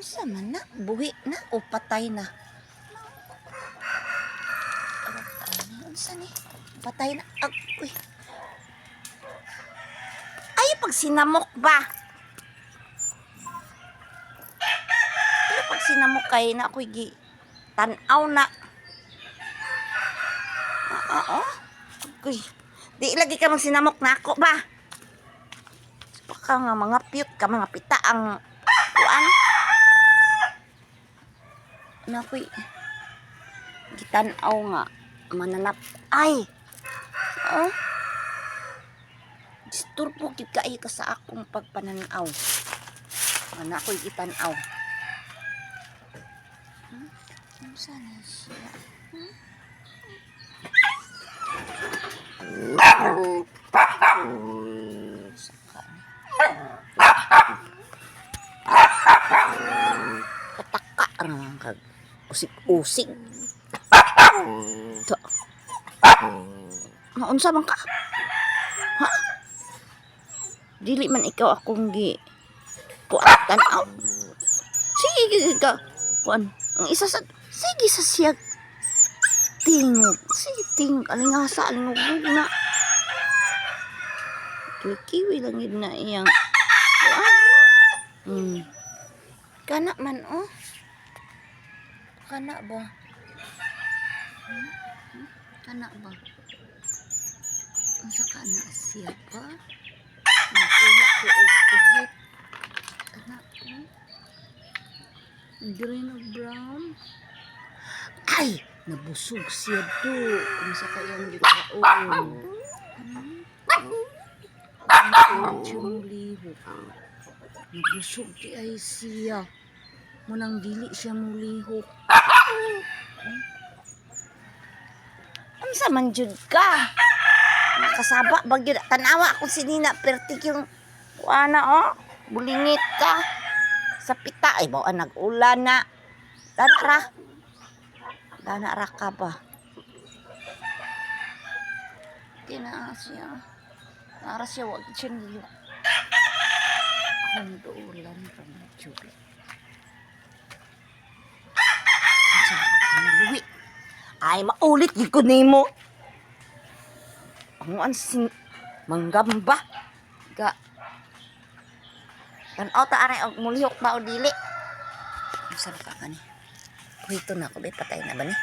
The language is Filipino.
Unsa man na? Buhi na o patay na? Unsa ni? Patay na. Uy. Ay, pag sinamok ba? Ay, pag sinamok kay na ako'y gi tanaw na. Oo. Uy. Di lagi ka magsinamok na ako ba? Baka nga mga piyot ka, mga pita ang kuan. Na ako'y gitanaw nga. Mananap. Ay! Oh. Disturbo gid kaayo ka sa akong pagpananaw. Ana ako'y gitanaw. Unsa na siya? Kataka naman kag usik-usik. Unsa man ka? Ha? Dili man ikaw akong kuatan aw. Sige ka. Kuan. Ang isa sa sige sa siya tingog. Sige tingog. Alingasa, alingog na. Kiwi lang yun na iyang kuan. Kana man oh. Kana ba? Kana ba? Unsa ka na siya pa? Nagkuha ko og kuhit. Kana ko. Green o brown. Ay! Nabusog siya do. Unsa ka yung gikaon? Ang lihok. Nabusog di ay siya. Munang dili siya mulihok. Unsa man jud ka? Nakasaba bagyo tanawa ko si Nina pertik yung kuana oh. Bulingit ka. Sa pita ay bao nag-ulan na. Dana ra ka ba? Kina siya. Nara siya wag siya niyo. Ang ulan pa na juga. Ay maulit gyud ko nimo. Ang ansin manggamba. Ga. Tan-aw ta aray og mulihok ba o dili? Unsa ka kani? Pwito na ako, patay na ba ni?